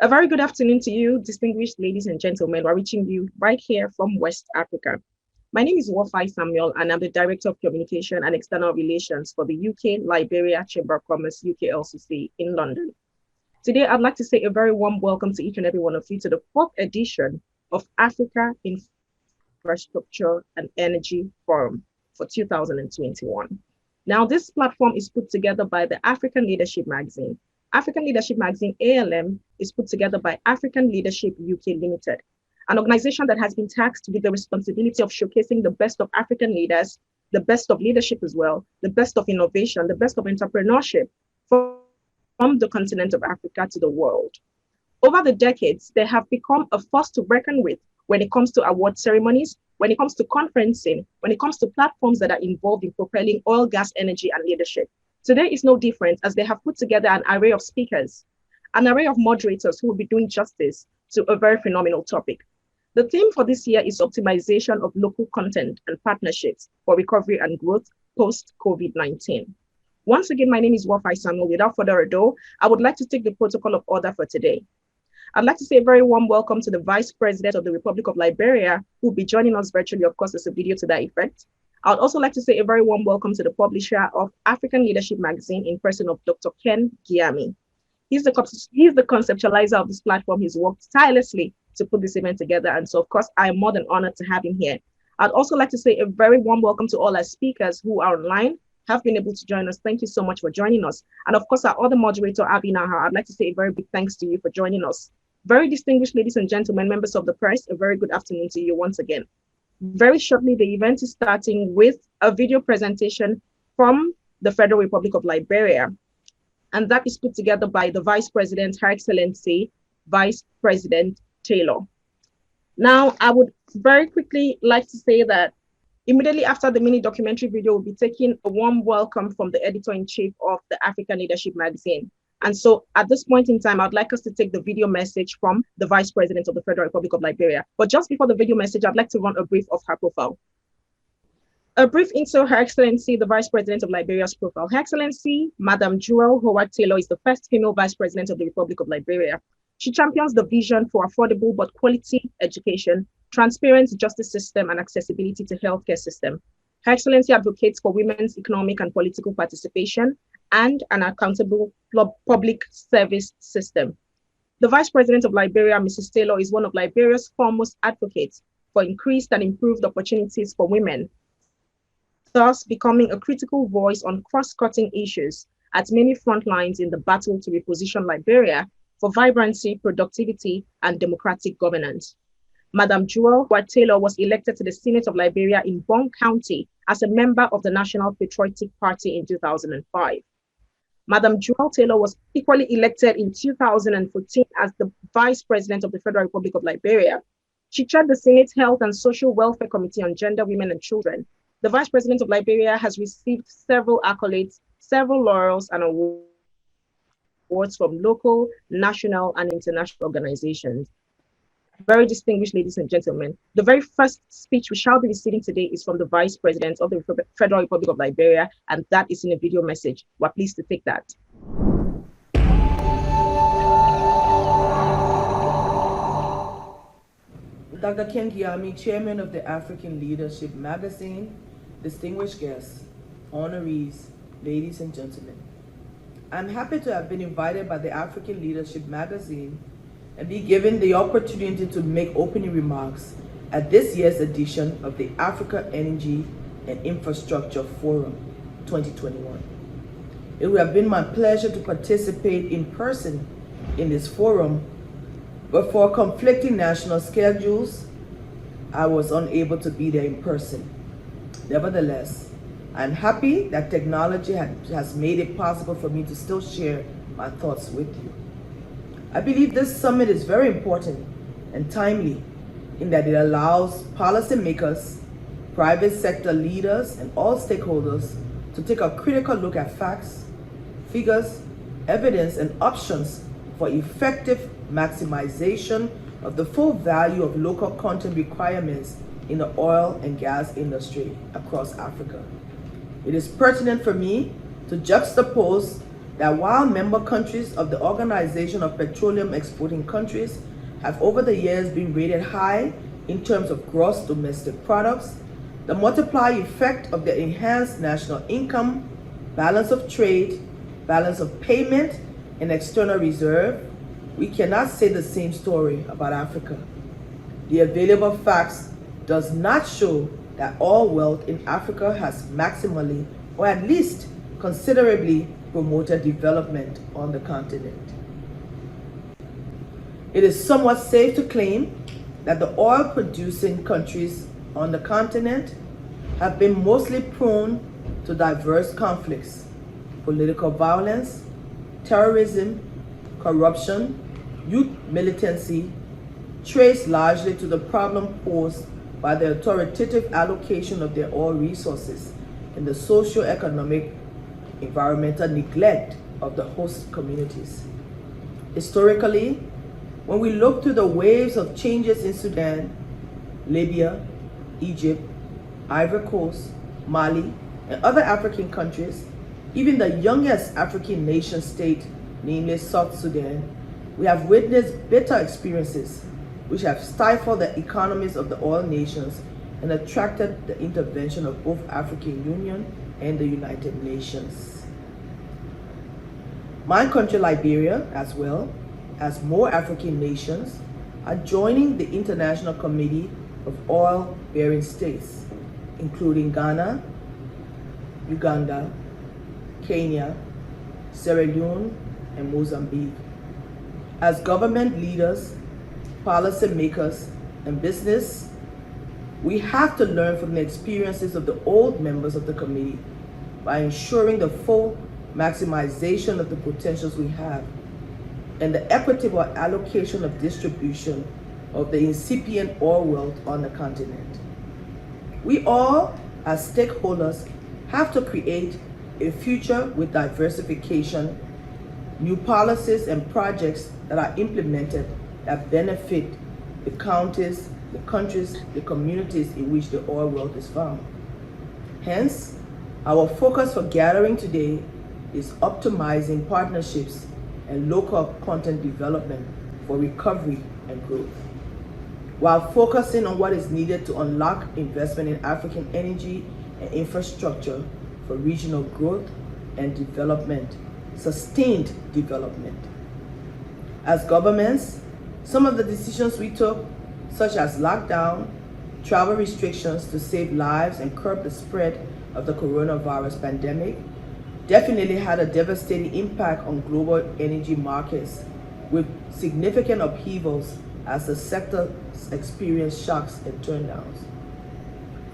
A very good afternoon to you, distinguished ladies and gentlemen. We're reaching you right here from West Africa. My name is Wafai Samuel, and I'm the Director of Communication and External Relations for the UK Liberia Chamber of Commerce UKLCC in London. Today, I'd like to say a very warm welcome to each and every one of you to the fourth edition of Africa Infrastructure and Energy Forum for 2021. Now, this platform is put together by the African Leadership Magazine. African Leadership Magazine, ALM, is put together by African Leadership UK Limited, an organization that has been tasked with the responsibility of showcasing the best of African leaders, the best of leadership as well, the best of innovation, the best of entrepreneurship from the continent of Africa to the world. Over the decades, they have become a force to reckon with when it comes to award ceremonies, when it comes to conferencing, when it comes to platforms that are involved in propelling oil, gas, energy, and leadership. Today is no different as they have put together an array of speakers, an array of moderators who will be doing justice to a very phenomenal topic. The theme for this year is optimization of local content and partnerships for recovery and growth post-COVID-19. Once again, my name is Wafai Samuel. Without further ado, I would like to take the protocol of order for today. I'd like to say a very warm welcome to the Vice President of the Republic of Liberia, who will be joining us virtually. Of course, there's a video to that effect. I'd also like to say a very warm welcome to the publisher of African Leadership Magazine in person of Dr. Ken Giami. He's the conceptualizer of this platform. He's worked tirelessly to put this event together. And so, of course, I am more than honored to have him here. I'd also like to say a very warm welcome to all our speakers who are online, have been able to join us. Thank you so much for joining us. And of course, our other moderator, Abi Naha, I'd like to say a very big thanks to you for joining us. Very distinguished ladies and gentlemen, members of the press, a very good afternoon to you once again. Very shortly, the event is starting with a video presentation from the Federal Republic of Liberia. And that is put together by the Vice President, Her Excellency, Vice President Taylor. Now, I would very quickly like to say that immediately after the mini documentary video, we'll be taking a warm welcome from the editor-in-chief of the African Leadership Magazine. And so at this point in time, I'd like us to take the video message from the Vice President of the Federal Republic of Liberia. But just before the video message, I'd like to run a brief of her profile. A brief into Her Excellency, the Vice President of Liberia's profile. Her Excellency, Madam Jewel Howard Taylor is the first female Vice President of the Republic of Liberia. She champions the vision for affordable but quality education, transparent justice system, and accessibility to healthcare system. Her Excellency advocates for women's economic and political participation and an accountable public service system. The Vice President of Liberia, Mrs. Taylor, is one of Liberia's foremost advocates for increased and improved opportunities for women, thus becoming a critical voice on cross-cutting issues at many front lines in the battle to reposition Liberia for vibrancy, productivity, and democratic governance. Madam Jewel Taylor was elected to the Senate of Liberia in Bong County as a member of the National Patriotic Party in 2005. Madam Jewel Taylor was equally elected in 2014 as the Vice President of the Federal Republic of Liberia. She chaired the Senate Health and Social Welfare Committee on Gender, Women, and Children. The Vice President of Liberia has received several accolades, several laurels, and awards from local, national, and international organizations. Very distinguished ladies and gentlemen, the very first speech we shall be receiving today is from the Vice President of the Federal Republic of Liberia, and that is in a video message. We're pleased to take that. Dr. Ken Giami, Chairman of the African Leadership Magazine, distinguished guests, honorees, ladies and gentlemen. I'm happy to have been invited by the African Leadership Magazine and be given the opportunity to make opening remarks at this year's edition of the Africa Energy and Infrastructure Forum 2021. It would have been my pleasure to participate in person in this forum, but for conflicting national schedules, I was unable to be there in person. Nevertheless, I'm happy that technology has made it possible for me to still share my thoughts with you. I believe this summit is very important and timely in that it allows policymakers, private sector leaders, and all stakeholders to take a critical look at facts, figures, evidence, and options for effective maximization of the full value of local content requirements in the oil and gas industry across Africa. It is pertinent for me to juxtapose that while member countries of the Organization of Petroleum Exporting Countries have over the years been rated high in terms of gross domestic products, the multiplier effect of their enhanced national income, balance of trade, balance of payment, and external reserve, we cannot say the same story about Africa. The available facts does not show that all wealth in Africa has maximally, or at least considerably, promoted development on the continent. It is somewhat safe to claim that the oil-producing countries on the continent have been mostly prone to diverse conflicts, political violence, terrorism, corruption, youth militancy, traced largely to the problem posed by the authoritative allocation of their oil resources and the socio-economic environmental neglect of the host communities. Historically, when we look through the waves of changes in Sudan, Libya, Egypt, Ivory Coast, Mali, and other African countries, even the youngest African nation state, namely South Sudan, we have witnessed bitter experiences which have stifled the economies of the oil nations and attracted the intervention of both African Union and the United Nations. My country, Liberia, as well as more African nations, are joining the International Committee of Oil-Bearing States, including Ghana, Uganda, Kenya, Sierra Leone, and Mozambique. As government leaders, policymakers, and business, we have to learn from the experiences of the old members of the committee by ensuring the full maximization of the potentials we have and the equitable allocation of distribution of the incipient oil wealth on the continent. We all, as stakeholders, have to create a future with diversification, new policies and projects that are implemented that benefit the counties, the countries, the communities in which the oil wealth is found. Hence, our focus for gathering today is optimizing partnerships and local content development for recovery and growth, while focusing on what is needed to unlock investment in African energy and infrastructure for regional growth and development, sustained development. As governments, some of the decisions we took, such as lockdown, travel restrictions to save lives and curb the spread of the coronavirus pandemic, definitely had a devastating impact on global energy markets, with significant upheavals as the sector experienced shocks and turndowns.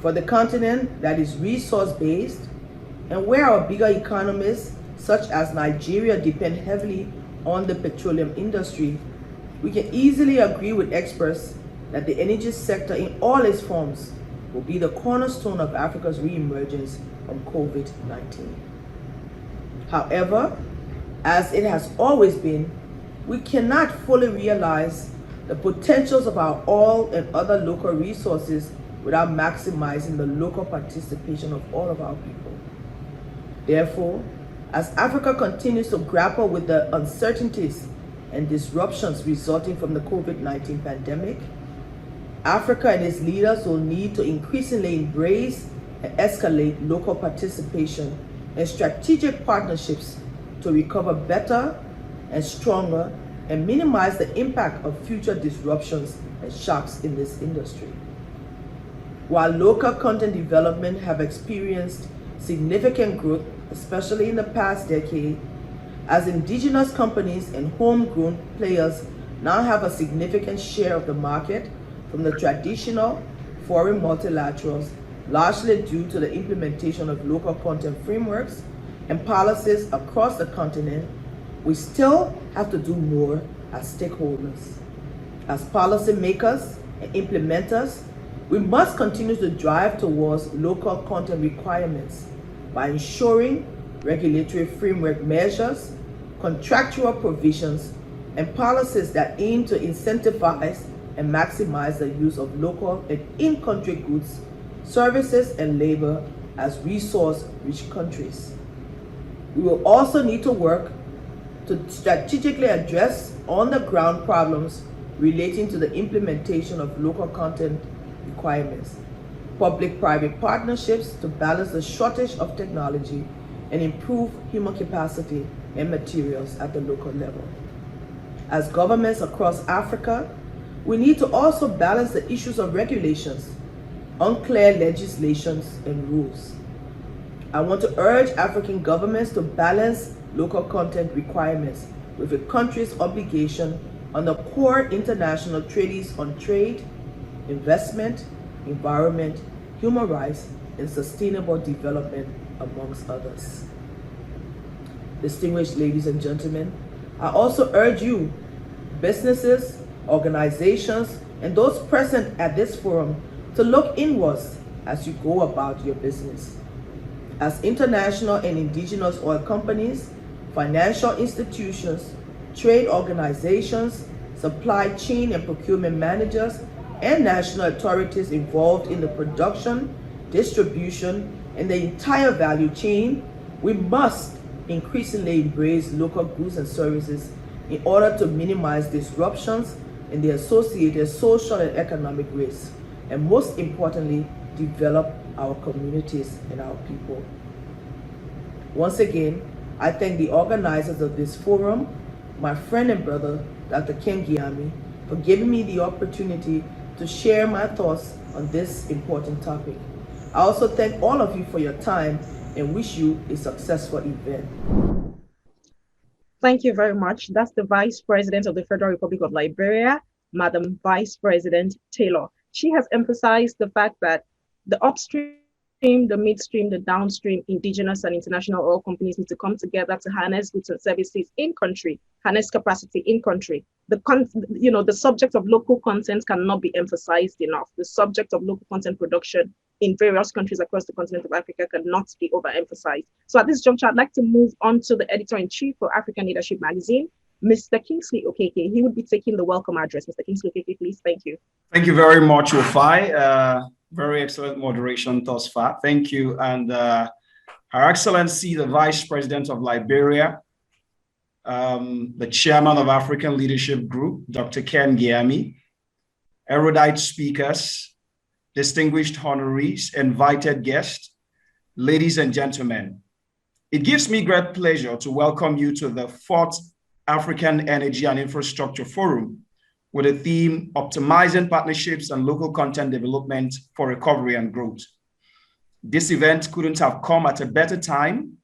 For the continent that is resource-based, and where our bigger economies, such as Nigeria, depend heavily on the petroleum industry, we can easily agree with experts that the energy sector in all its forms will be the cornerstone of Africa's re-emergence from COVID-19. However, as it has always been, we cannot fully realize the potentials of our oil and other local resources without maximizing the local participation of all of our people. Therefore, as Africa continues to grapple with the uncertainties and disruptions resulting from the COVID-19 pandemic, Africa and its leaders will need to increasingly embrace and escalate local participation and strategic partnerships to recover better and stronger and minimize the impact of future disruptions and shocks in this industry. While local content development have experienced significant growth, especially in the past decade, as indigenous companies and homegrown players now have a significant share of the market from the traditional foreign multilaterals, largely due to the implementation of local content frameworks and policies across the continent, we still have to do more as stakeholders. As policymakers and implementers, we must continue to drive towards local content requirements by ensuring regulatory framework measures, contractual provisions, and policies that aim to incentivize and maximize the use of local and in-country goods, services, and labor as resource-rich countries. We will also need to work to strategically address on-the-ground problems relating to the implementation of local content requirements, public-private partnerships to balance the shortage of technology and improve human capacity and materials at the local level. As governments across Africa, we need to also balance the issues of regulations, unclear legislations, and rules. I want to urge African governments to balance local content requirements with a country's obligation under core international treaties on trade, investment, environment, human rights, and sustainable development, amongst others. Distinguished ladies and gentlemen, I also urge you, businesses, organizations, and those present at this forum to look inwards as you go about your business. As international and indigenous oil companies, financial institutions, trade organizations, supply chain and procurement managers, and national authorities involved in the production, distribution, and the entire value chain, we must increasingly embrace local goods and services in order to minimize disruptions and the associated social and economic risks, and most importantly, develop our communities and our people. Once again, I thank the organizers of this forum, my friend and brother, Dr. Ken Giami, for giving me the opportunity to share my thoughts on this important topic. I also thank all of you for your time and wish you a successful event. Thank you very much. That's the Vice President of the Federal Republic of Liberia, Madam Vice President Taylor. She has emphasized the fact that the upstream, the midstream, the downstream, indigenous and international oil companies need to come together to harness goods and services in country, harness capacity in country. The subject of local content cannot be emphasized enough. The subject of local content production in various countries across the continent of Africa cannot be overemphasized. So at this juncture, I'd like to move on to the editor-in-chief for African Leadership Magazine, Mr. Kingsley Okeke. He would be taking the welcome address. Mr. Kingsley Okeke, please. Thank you. Thank you very much, Wofai. Very excellent moderation thus far. Thank you. And Her Excellency, the Vice President of Liberia, the Chairman of African Leadership Group, Dr. Ken Giami, erudite speakers, distinguished honorees, invited guests, ladies and gentlemen. It gives me great pleasure to welcome you to the 4th African Energy and Infrastructure Forum with the theme Optimizing Partnerships and Local Content Development for Recovery and Growth. This event couldn't have come at a better time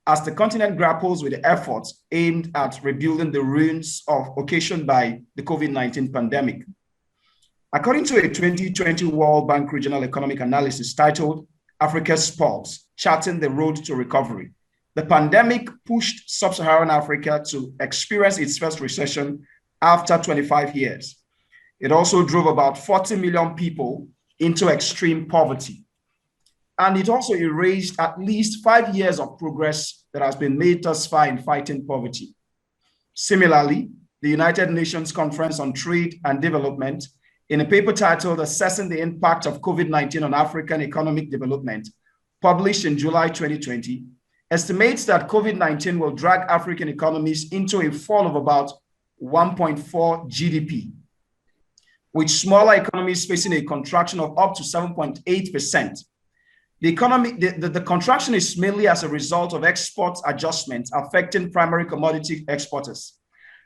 as the continent grapples with the efforts aimed at rebuilding the ruins occasioned by the COVID-19 pandemic. According to a 2020 World Bank Regional Economic Analysis titled Africa's Pulse, Charting the Road to Recovery, the pandemic pushed sub-Saharan Africa to experience its first recession after 25 years. It also drove about 40 million people into extreme poverty. And it also erased at least 5 years of progress that has been made thus far in fighting poverty. Similarly, the United Nations Conference on Trade and Development, in a paper titled Assessing the Impact of COVID-19 on African Economic Development, published in July 2020, estimates that COVID-19 will drag African economies into a fall of about 1.4 GDP, with smaller economies facing a contraction of up to 7.8%. The contraction is mainly as a result of export adjustments affecting primary commodity exporters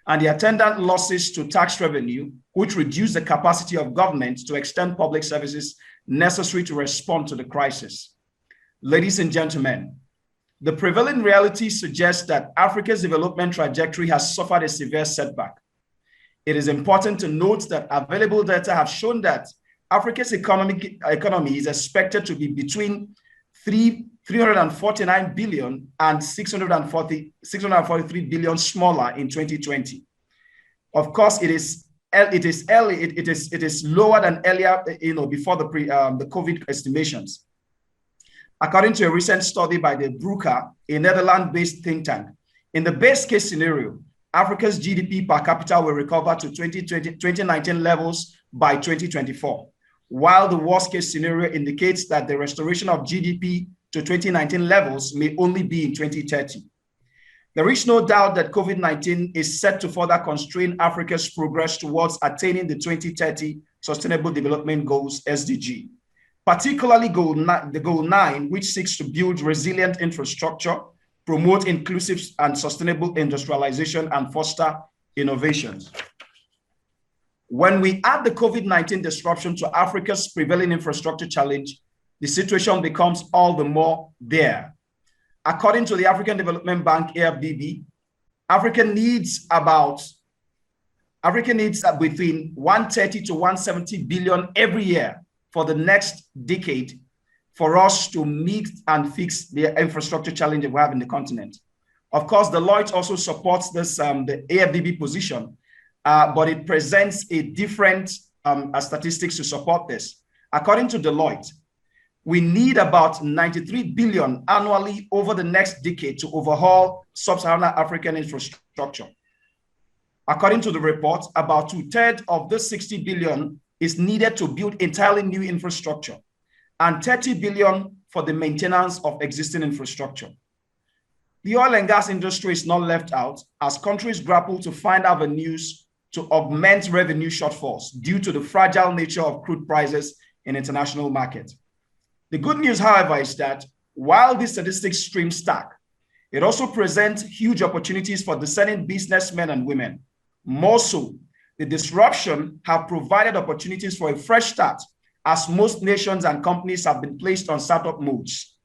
and the attendant losses to tax revenue, which reduce the capacity of government to extend public services necessary to respond to the crisis. Ladies and gentlemen, the prevailing reality suggests that Africa's development trajectory has suffered a severe setback. It is important to note that available data have shown that Africa's economy is expected to be between 349 billion and 643 billion smaller in 2020. Of course, it is lower than earlier, before the COVID estimations. According to a recent study by the Bruker, a Netherlands-based think tank, in the best case scenario, Africa's GDP per capita will recover to 2019 levels by 2024, while the worst case scenario indicates that the restoration of GDP to 2019 levels may only be in 2030. There is no doubt that COVID-19 is set to further constrain Africa's progress towards attaining the 2030 Sustainable Development Goals, SDG, particularly the Goal 9, which seeks to build resilient infrastructure, promote inclusive and sustainable industrialization, and foster innovations. When we add the COVID-19 disruption to Africa's prevailing infrastructure challenge, the situation becomes all the more dire. According to the African Development Bank, AFDB, Africa needs between 130 to 170 billion every year for the next decade for us to meet and fix the infrastructure challenge that we have in the continent. Of course, Deloitte also supports this, the AFDB position, but it presents a different statistics to support this. According to Deloitte, we need about 93 billion annually over the next decade to overhaul sub-Saharan African infrastructure. According to the report, about 2/3 of this 60 billion is needed to build entirely new infrastructure and 30 billion for the maintenance of existing infrastructure. The oil and gas industry is not left out as countries grapple to find avenues to augment revenue shortfalls due to the fragile nature of crude prices in international markets. The good news, however, is that while these statistics stream stack, it also presents huge opportunities for discerning businessmen and women. More so, the disruption have provided opportunities for a fresh start as most nations and companies have been placed on startup modes.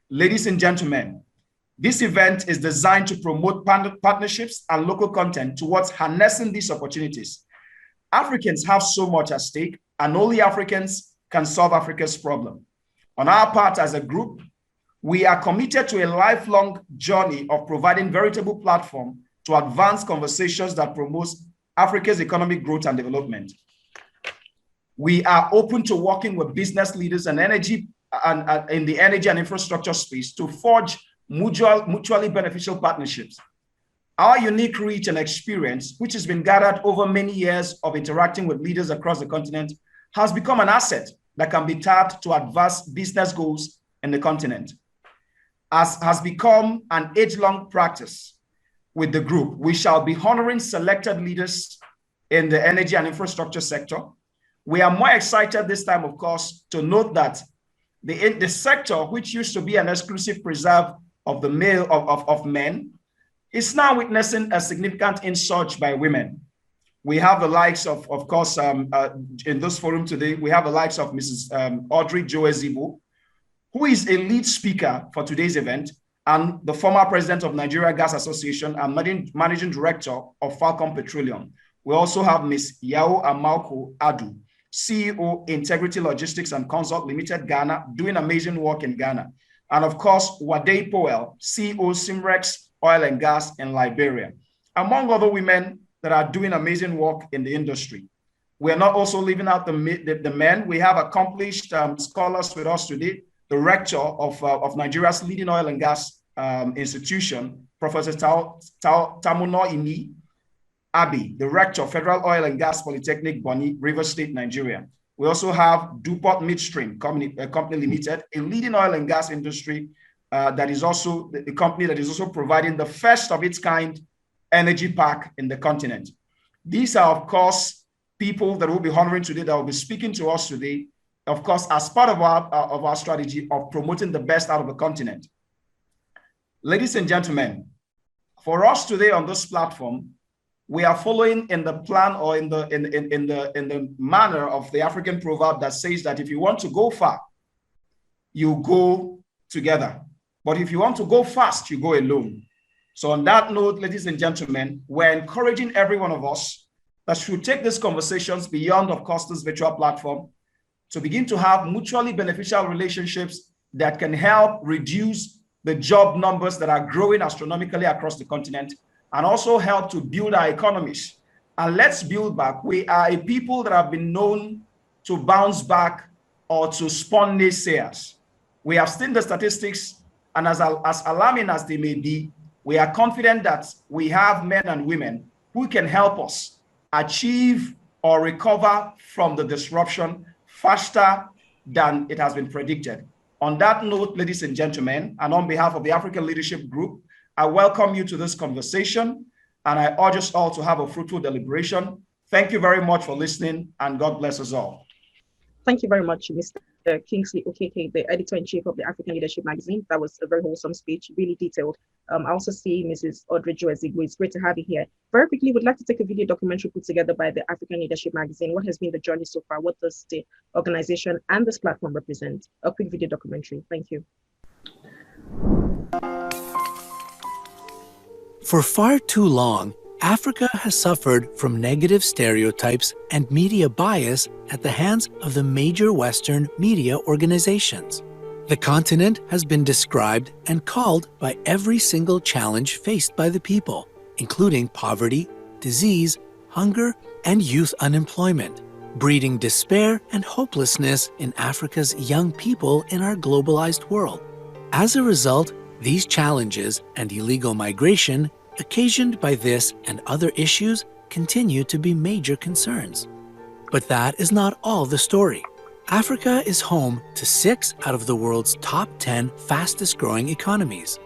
Ladies and gentlemen, this event is designed to promote partnerships and local content towards harnessing these opportunities. Africans have so much at stake, and only Africans can solve Africa's problem. On our part as a group, we are committed to a lifelong journey of providing veritable platform to advance conversations that promote Africa's economic growth and development. We are open to working with business leaders and in the energy and infrastructure space to forge mutually beneficial partnerships. Our unique reach and experience, which has been gathered over many years of interacting with leaders across the continent, has become an asset that can be tapped to advance business goals in the continent. As has become an age-long practice with the group, we shall be honoring selected leaders in the energy and infrastructure sector. We are more excited this time, of course, to note that the sector, which used to be an exclusive preserve of men, is now witnessing a significant insurge by women. We have the likes of course, in this forum today, we have the likes of Mrs. Audrey Joe-Ezigbo, who is a lead speaker for today's event and the former president of Nigeria Gas Association and managing director of Falcon Petroleum. We also have Ms. Yao Amalko Adu, CEO, Integrity Logistics and Consult Limited, Ghana, doing amazing work in Ghana. And of course, Wade Powell, CEO, Simrex Oil and Gas in Liberia, among other women that are doing amazing work in the industry. We are not also leaving out the men. We have accomplished scholars with us today, the rector of Nigeria's leading oil and gas institution, Professor Tamuno Imi Abi, the rector of Federal Oil and Gas Polytechnic, Bonny, Rivers State, Nigeria. We also have DuPont Midstream Company Limited, a leading oil and gas industry that is also the company that is also providing the first of its kind energy park in the continent. These are, of course, people that we'll be honoring today, that will be speaking to us today, of course, as part of our strategy of promoting the best out of the continent. Ladies and gentlemen, for us today on this platform, we are following in the plan or in the manner of the African proverb that says that if you want to go far, you go together. But if you want to go fast, you go alone. So on that note, ladies and gentlemen, we're encouraging every one of us that should take these conversations beyond, of course, this virtual platform to begin to have mutually beneficial relationships that can help reduce the job numbers that are growing astronomically across the continent and also help to build our economies. And let's build back. We are a people that have been known to bounce back or to spawn naysayers. We have seen the statistics, and as alarming as they may be, we are confident that we have men and women who can help us achieve or recover from the disruption faster than it has been predicted. On that note, ladies and gentlemen, and on behalf of the African Leadership Group I welcome you to this conversation, and I urge us all to have a fruitful deliberation. Thank you very much for listening, and God bless us all. Thank you very much, Mr. Kingsley Okeke, the editor-in-chief of the African Leadership Magazine. That was a very wholesome speech, really detailed. I also see Mrs. Audrey Joezigbo. It's great to have you here. Very quickly, we'd like to take a video documentary put together by the African Leadership Magazine. What has been the journey so far? What does the organization and this platform represent? A quick video documentary. Thank you. For far too long, Africa has suffered from negative stereotypes and media bias at the hands of the major Western media organizations. The continent has been described and called by every single challenge faced by the people, including poverty, disease, hunger, and youth unemployment, breeding despair and hopelessness in Africa's young people in our globalized world. As a result, these challenges and illegal migration occasioned by this and other issues continue to be major concerns. But that is not all the story. Africa is home to 6 out of the world's top 10 fastest-growing economies.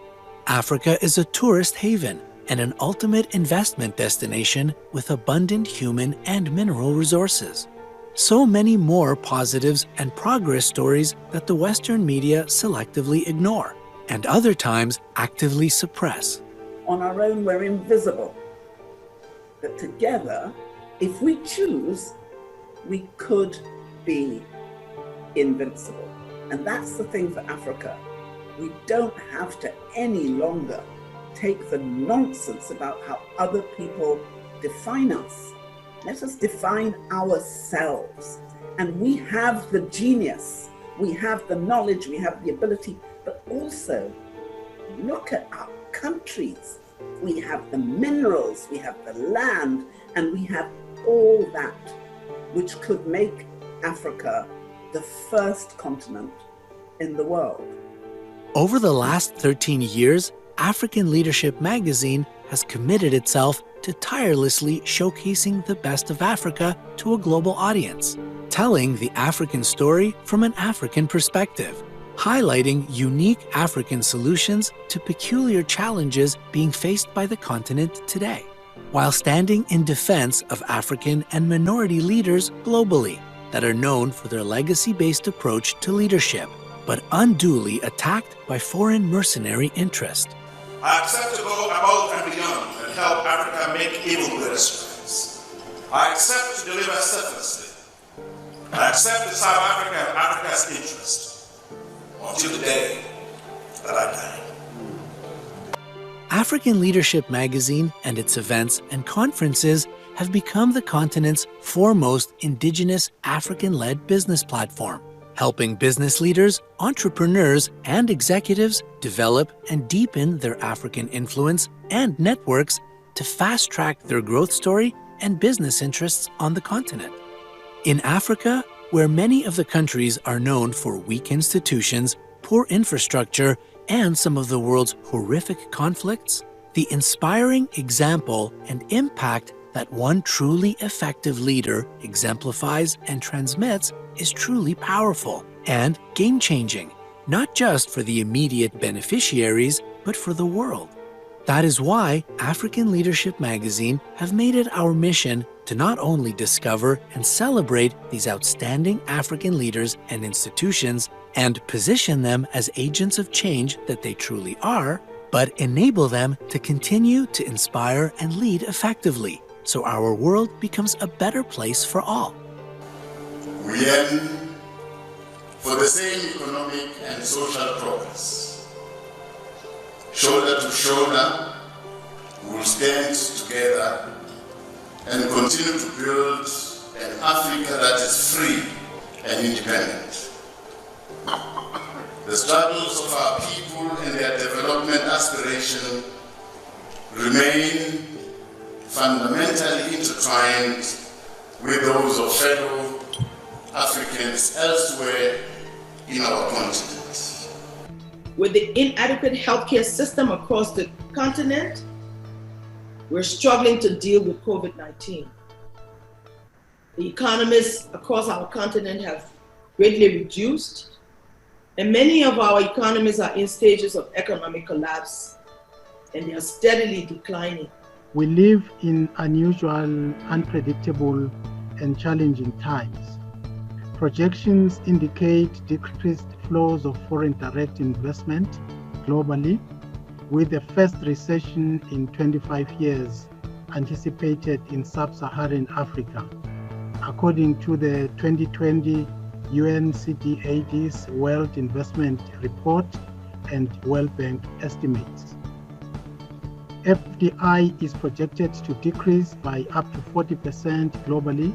Africa is a tourist haven and an ultimate investment destination with abundant human and mineral resources. So many more positives and progress stories that the Western media selectively ignore, and other times actively suppress. On our own, we're invisible. But together, if we choose, we could be invincible. And that's the thing for Africa. We don't have to any longer take the nonsense about how other people define us. Let us define ourselves. And we have the genius, we have the knowledge, we have the ability, but also look at our countries. We have the minerals, we have the land, and we have all that which could make Africa the first continent in the world. Over the last 13 years, African Leadership Magazine has committed itself to tirelessly showcasing the best of Africa to a global audience, telling the African story from an African perspective, highlighting unique African solutions to peculiar challenges being faced by the continent today, while standing in defense of African and minority leaders globally that are known for their legacy-based approach to leadership, but unduly attacked by foreign mercenary interest. I accept to go above and beyond and help Africa make even greater strides. I accept to deliver selflessly. I accept to serve Africa and Africa's interest until the day that I die. African Leadership Magazine and its events and conferences have become the continent's foremost indigenous African-led business platform, helping business leaders, entrepreneurs, and executives develop and deepen their African influence and networks to fast-track their growth story and business interests on the continent. In Africa, where many of the countries are known for weak institutions, poor infrastructure, and some of the world's horrific conflicts, the inspiring example and impact that one truly effective leader exemplifies and transmits is truly powerful and game-changing, not just for the immediate beneficiaries, but for the world. That is why African Leadership Magazine have made it our mission to not only discover and celebrate these outstanding African leaders and institutions and position them as agents of change that they truly are, but enable them to continue to inspire and lead effectively so our world becomes a better place for all. We aim for the same economic and social progress. Shoulder to shoulder, we will stand together and continue to build an Africa that is free and independent. The struggles of our people and their development aspiration remain fundamentally intertwined with those of fellow Africans elsewhere in our continent. With the inadequate healthcare system across the continent, we're struggling to deal with COVID-19. The economies across our continent have greatly reduced, and many of our economies are in stages of economic collapse and they are steadily declining. We live in unusual, unpredictable, and challenging times. Projections indicate decreased flows of foreign direct investment globally, with the first recession in 25 years anticipated in sub-Saharan Africa, according to the 2020 UNCTAD's World Investment Report and World Bank estimates. FDI is projected to decrease by up to 40% globally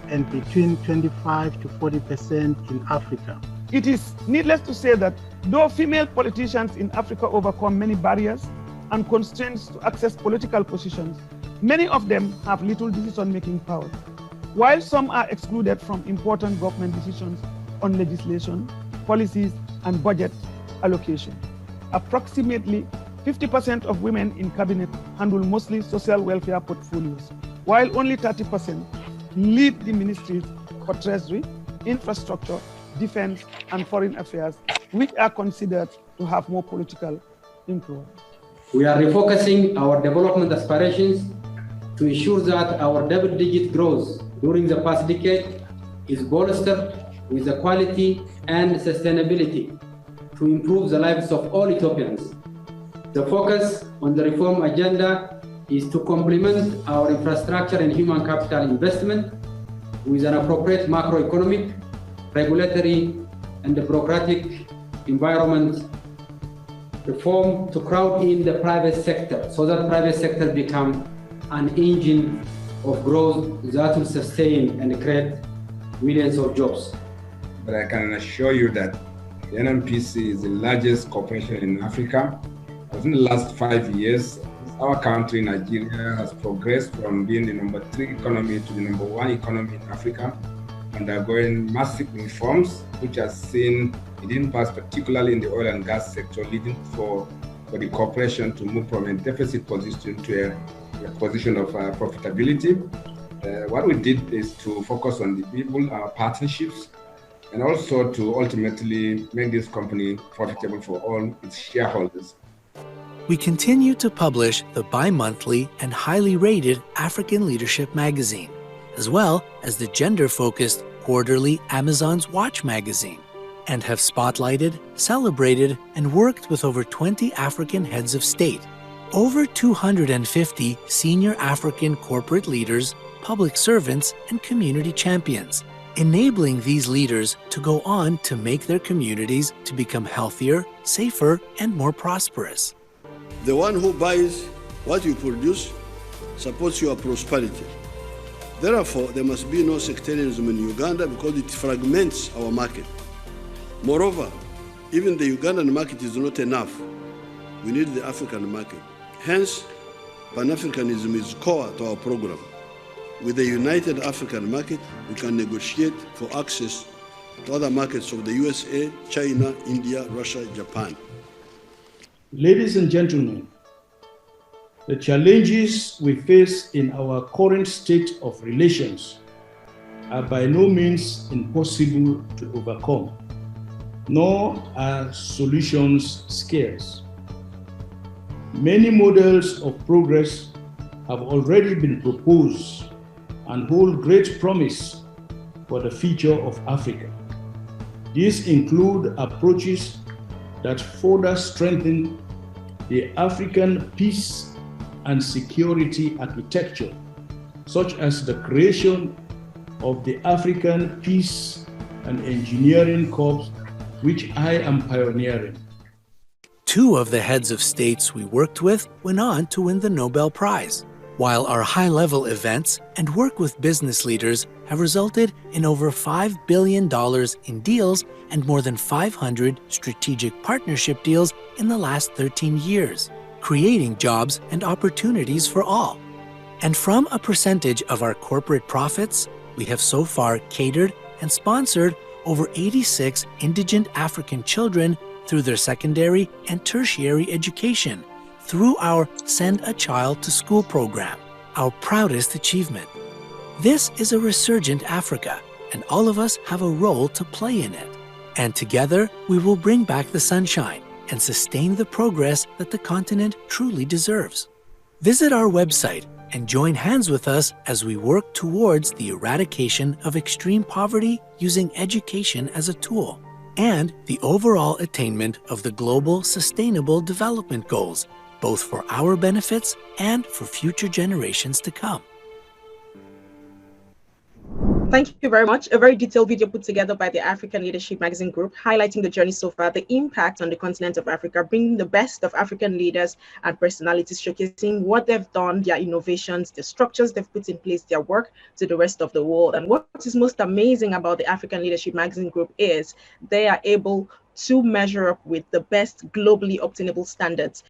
and between 25 to 40% in Africa. It is needless to say that though female politicians in Africa overcome many barriers and constraints to access political positions, many of them have little decision-making power. While some are excluded from important government decisions on legislation, policies, and budget allocation. Approximately 50% of women in cabinet handle mostly social welfare portfolios, while only 30% lead the ministries for treasury, infrastructure, defense, and foreign affairs, which are considered to have more political influence. We are refocusing our development aspirations to ensure that our double-digit growth during the past decade is bolstered with the quality and sustainability to improve the lives of all Ethiopians. The focus on the reform agenda is to complement our infrastructure and human capital investment with an appropriate macroeconomic, regulatory, and bureaucratic environment reform to crowd in the private sector so that private sector become an engine of growth that will sustain and create millions of jobs. But I can assure you that the NNPC is the largest corporation in Africa. Within the last 5 years, our country, Nigeria, has progressed from being the number 3 economy to the number 1 economy in Africa, undergoing massive reforms, which has seen it impact, particularly in the oil and gas sector, leading for the corporation to move from a deficit position to a position of profitability. What we did is to focus on the people, our partnerships, and also to ultimately make this company profitable for all its shareholders. We continue to publish the bi-monthly and highly rated African Leadership magazine, as well as the gender-focused quarterly Amazon's Watch magazine, and have spotlighted, celebrated, and worked with over 20 African heads of state, over 250 senior African corporate leaders, public servants, and community champions, enabling these leaders to go on to make their communities to become healthier, safer, and more prosperous. The one who buys what you produce supports your prosperity. Therefore, there must be no sectarianism in Uganda because it fragments our market. Moreover, even the Ugandan market is not enough. We need the African market. Hence, Pan-Africanism is core to our program. With the united African market, we can negotiate for access to other markets of the USA, China, India, Russia, Japan. Ladies and gentlemen, the challenges we face in our current state of relations are by no means impossible to overcome, nor are solutions scarce. Many models of progress have already been proposed and hold great promise for the future of Africa. These include approaches that further strengthen the African peace and security architecture, such as the creation of the African Peace and Engineering Corps, which I am pioneering. 2 of the heads of states we worked with went on to win the Nobel Prize, while our high-level events and work with business leaders have resulted in over $5 billion in deals and more than 500 strategic partnership deals in the last 13 years, creating jobs and opportunities for all. And from a percentage of our corporate profits, we have so far catered and sponsored over 86 indigent African children through their secondary and tertiary education through our Send a Child to School program, our proudest achievement. This is a resurgent Africa, and all of us have a role to play in it. And together, we will bring back the sunshine, and sustain the progress that the continent truly deserves. Visit our website and join hands with us as we work towards the eradication of extreme poverty using education as a tool, and the overall attainment of the Global Sustainable Development Goals, both for our benefits and for future generations to come. Thank you very much. A very detailed video put together by the African Leadership Magazine Group, highlighting the journey so far, the impact on the continent of Africa, bringing the best of African leaders and personalities, showcasing what they've done, their innovations, the structures they've put in place, their work to the rest of the world. And what is most amazing about the African Leadership Magazine Group is they are able to measure up with the best globally obtainable standards